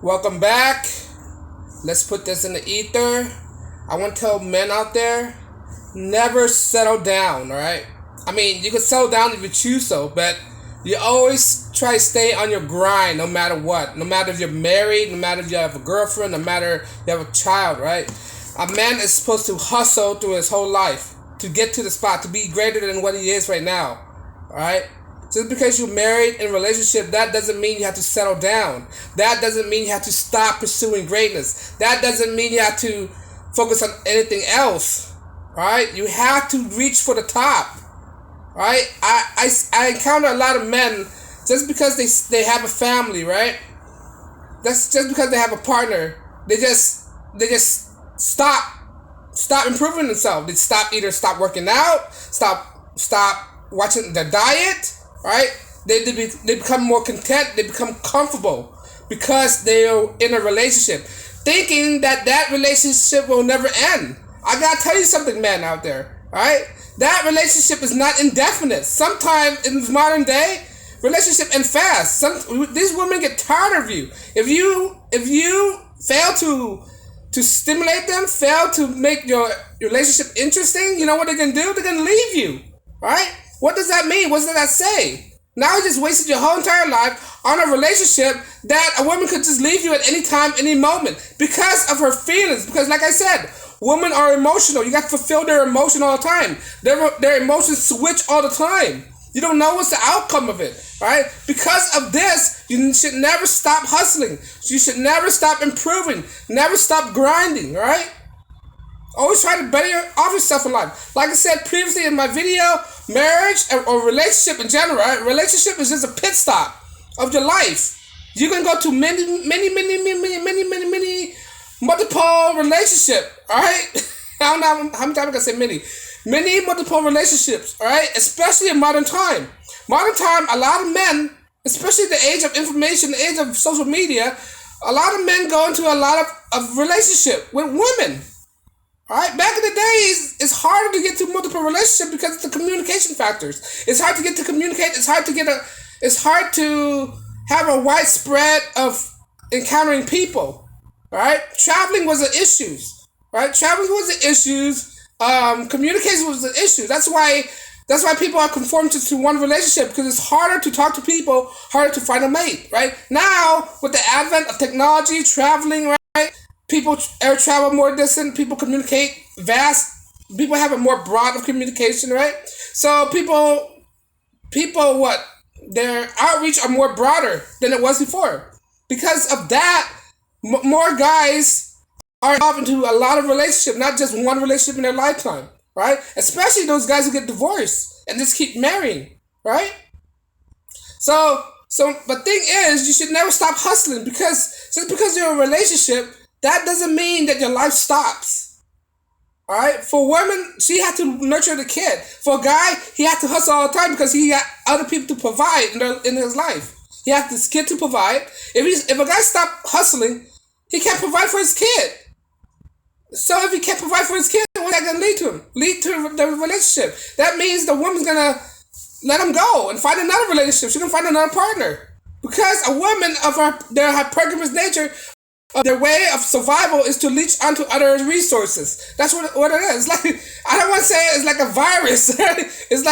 Welcome back. Let's put this in the ether. I want to tell men out there, never settle down, alright? I mean, you can settle down if you choose so, but you always try to stay on your grind no matter what. No matter if you're married, no matter if you have a girlfriend, no matter if you have a child, right? A man is supposed to hustle through his whole life to get to the spot, to be greater than what he is right now, alright? Just because you're married in a relationship, that doesn't mean you have to settle down. That doesn't mean you have to stop pursuing greatness. That doesn't mean you have to focus on anything else. Right? You have to reach for the top. Right? I encounter a lot of men just because they have a family, right? That's just because they have a partner. They just stop improving themselves. They stop working out, stop watching their diet. Right? They become more content. They become comfortable because they are in a relationship, thinking that relationship will never end. I gotta tell you something, man, out there. Right? That relationship is not indefinite. Sometimes in modern day, relationship end fast. These women get tired of you. If you fail to stimulate them, fail to make your relationship interesting, you know what they're gonna do? They're gonna leave you. Right? What does that mean? What does that say? Now you just wasted your whole entire life on a relationship that a woman could just leave you at any time, any moment because of her feelings. Because like I said, women are emotional. You got to fulfill their emotion all the time. Their emotions switch all the time. You don't know what's the outcome of it, right? Because of this, you should never stop hustling. You should never stop improving. Never stop grinding, right? Always try to better off yourself in life. Like I said previously in my video, marriage or relationship in general, right? Relationship is just a pit stop of your life. You can go to many multiple relationship, alright? I don't know how many times I can say many multiple relationships, alright? Especially in modern time. Modern time, a lot of men, especially the age of information, the age of social media, a lot of men go into a lot of relationship with women. Alright, back in the days, it's harder to get to multiple relationships because of the communication factors. It's hard to get to communicate. It's hard to have a widespread of encountering people. Right? Traveling was an issue. Right? Traveling was an issue. Communication was an issue. That's why people are conformed to one relationship because it's harder to talk to people, harder to find a mate. Right? Now, with the advent of technology, traveling, right? People air travel more distant. People communicate vast. People have a more broad of communication, right? So people, what their outreach are more broader than it was before. Because of that, more guys are involved into a lot of relationships, not just one relationship in their lifetime, right? Especially those guys who get divorced and just keep marrying, right? So, but thing is, you should never stop hustling because just because you're in a relationship, that doesn't mean that your life stops. Alright? For women, she had to nurture the kid. For a guy, he had to hustle all the time because he had other people to provide in his life. He had this kid to provide. If a guy stopped hustling, he can't provide for his kid. So if he can't provide for his kid, what's that going to lead to him? Lead to the relationship. That means the woman's going to let him go and find another relationship. She's going to find another partner. Because a woman of their hypergamous nature, their way of survival is to leech onto other resources. That's what it is. Like, I don't want to say it's like a virus. It's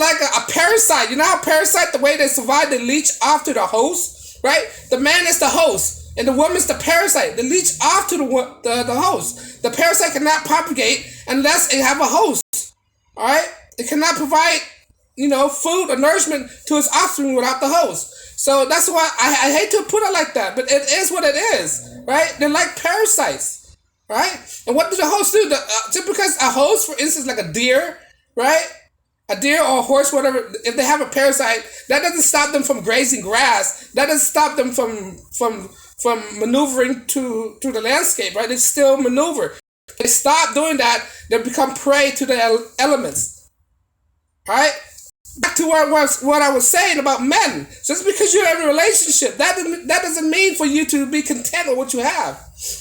like a parasite. You know how parasite, the way they survive, they leech off to the host, right? The man is the host, and the woman's the parasite. They leech off to the host. The parasite cannot propagate unless it have a host. All right, it cannot provide food or nourishment to its offspring without the host. So that's why I hate to put it like that, but it is what it is, right? They're like parasites, right? And what do the hosts do? Just because a host, for instance, like a deer, right? A deer or a horse, whatever, if they have a parasite, that doesn't stop them from grazing grass. That doesn't stop them from maneuvering through the landscape, right? They still maneuver. If they stop doing that, they become prey to the elements, right? Back to what I was saying about men. Just because you're in a relationship, that doesn't mean for you to be content with what you have.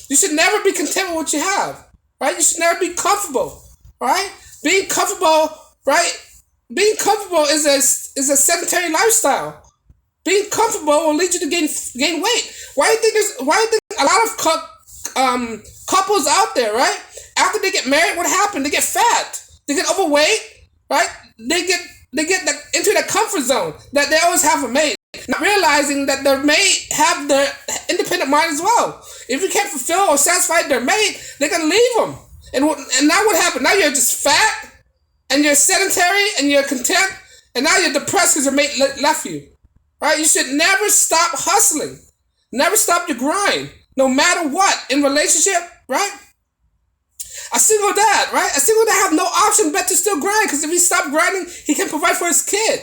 You should never be content with what you have, right? You should never be comfortable, right? Being comfortable, right? Being comfortable is a sedentary lifestyle. Being comfortable will lead you to gain weight. Why do you think a lot of couples out there, right? After they get married, what happened? They get fat. They get overweight, right? They get into that comfort zone that they always have a mate, not realizing that their mate have their independent mind as well. If you can't fulfill or satisfy their mate, they're gonna leave them. And now what happened? Now you're just fat, and you're sedentary, and you're content, and now you're depressed because your mate left you. Right? You should never stop hustling. Never stop your grind, no matter what. In relationship, right? A single dad, right? A single dad have no option but to still grind, because if he stops grinding, he can provide for his kid.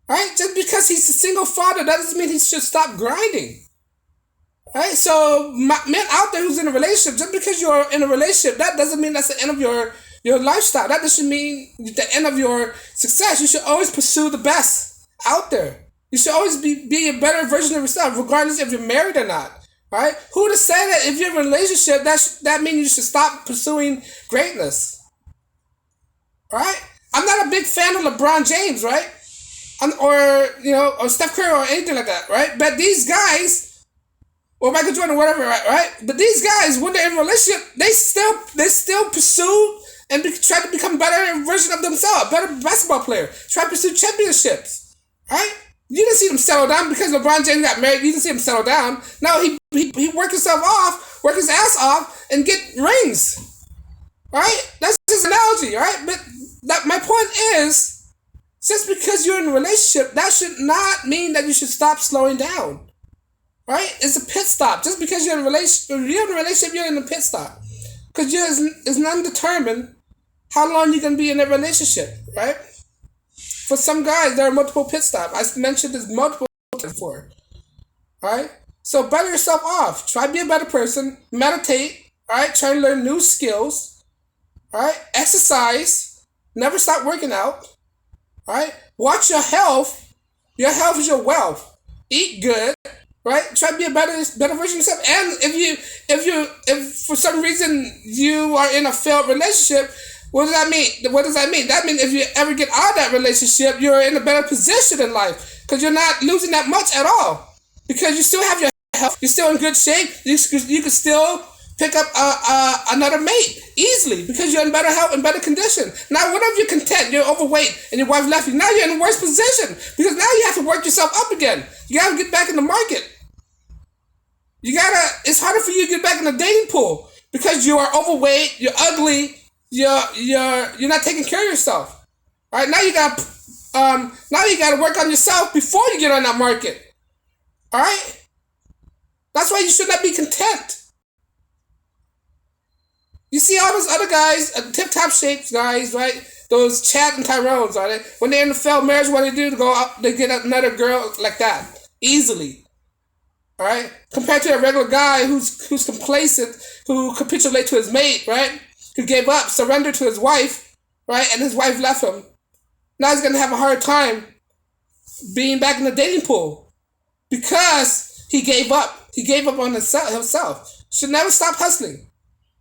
Right? Just because he's a single father, that doesn't mean he should stop grinding. Right? So, men out there who's in a relationship, just because you're in a relationship, that doesn't mean that's the end of your lifestyle. That doesn't mean the end of your success. You should always pursue the best out there. You should always be a better version of yourself, regardless if you're married or not. Right? Who to say that if you're in a relationship, that means you should stop pursuing greatness? Right? I'm not a big fan of LeBron James, right? Or Steph Curry or anything like that, right? But these guys, or Michael Jordan, or whatever, right? But these guys, when they're in a relationship, they still pursue and try to become a better version of themselves, a better basketball player, try to pursue championships, right? You didn't see them settle down because LeBron James got married. You didn't see him settle down. No, he worked his ass off, and get rings, right? That's just an analogy, right? But my point is, just because you're in a relationship, that should not mean that you should stop slowing down, right? It's a pit stop. Just because you're in a relationship, you're in a pit stop, because it's undetermined how long you're gonna be in a relationship, right? For some guys, there are multiple pit stops. I mentioned this multiple times before. Alright? So better yourself off. Try to be a better person. Meditate. Alright? Try to learn new skills. Alright? Exercise. Never stop working out. Alright? Watch your health. Your health is your wealth. Eat good. Right? Try to be a better version of yourself. And if for some reason you are in a failed relationship, what does that mean? What does that mean? That means if you ever get out of that relationship, you're in a better position in life, because you're not losing that much at all, because you still have your health, you're still in good shape, you can still pick up another mate easily, because you're in better health and better condition. Now, what if you're content, you're overweight, and your wife left you? Now you're in a worse position, because now you have to work yourself up again. You gotta get back in the market. It's harder for you to get back in the dating pool, because you are overweight, you're ugly, you're not taking care of yourself. All right, now you got to work on yourself before you get on that market. All right, that's why you should not be content. You see all those other guys, tip-top shapes guys, right? Those Chad and Tyrones, right? When they're in a failed marriage, what they do to go out, they get another girl like that easily. All right, compared to a regular guy who's complacent, who capitulates to his mate, right? Who gave up, surrendered to his wife, right? And his wife left him. Now he's gonna have a hard time being back in the dating pool, because he gave up. He gave up on himself. Should never stop hustling.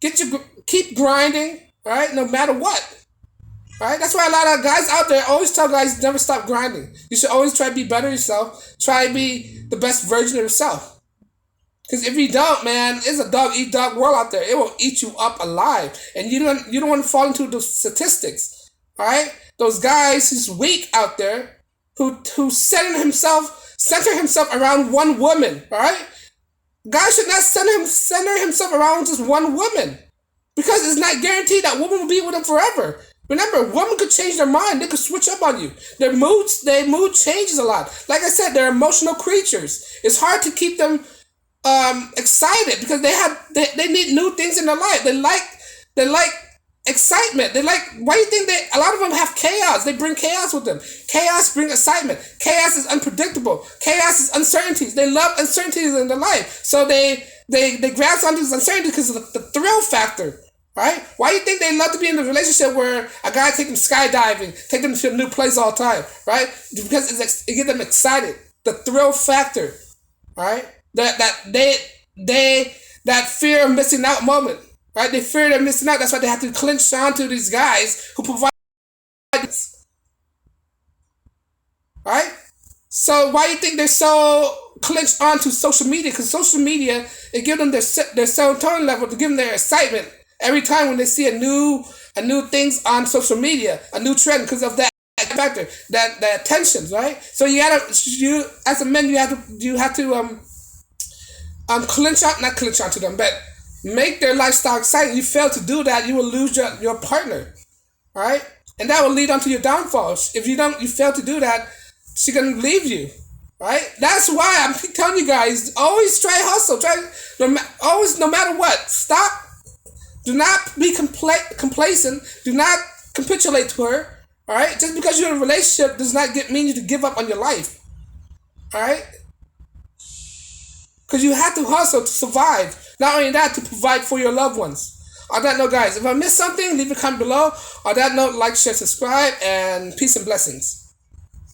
Keep grinding, right? No matter what, right? That's why a lot of guys out there always tell guys never stop grinding. You should always try to be better yourself. Try to be the best version of yourself. Because if you don't, man, it's a dog-eat-dog world out there. It will eat you up alive. And you don't want to fall into those statistics. All right? Those guys who's weak out there, who center himself around one woman. All right? Guys should not center himself around just one woman. Because it's not guaranteed that woman will be with him forever. Remember, women could change their mind. They could switch up on you. Their mood changes a lot. Like I said, they're emotional creatures. It's hard to keep them excited, because they need new things in their life. They like excitement. Why do you think a lot of them have chaos? They bring chaos with them. Chaos brings excitement. Chaos is unpredictable. Chaos is uncertainties. They love uncertainties in their life. So they grasp onto these uncertainties because of the thrill factor. Right? Why do you think they love to be in a relationship where a guy take them skydiving, take them to a new place all the time? Right? Because it gets them excited. The thrill factor. Right? That fear of missing out moment, right? They fear they're missing out. That's why they have to clinch onto these guys who provide this. Right? So why you think they're so clinched onto social media? Because social media, it gives them their serotonin level to give them their excitement every time when they see a new things on social media, a new trend because of that factor, that attention, right? So you as a man you have to clinch out, not clinch onto them, but make their lifestyle exciting. You fail to do that, you will lose your partner, right? And that will lead on to your downfalls. If you fail to do that, she can leave you, right? That's why I'm telling you guys, always try hustle, always, no matter what, stop. Do not be complacent. Do not capitulate to her. All right, just because you're in a relationship does not mean you to give up on your life. All right, because you have to hustle to survive. Not only that, to provide for your loved ones. On that note, guys, if I missed something, leave a comment below. On that note, like, share, subscribe, and peace and blessings.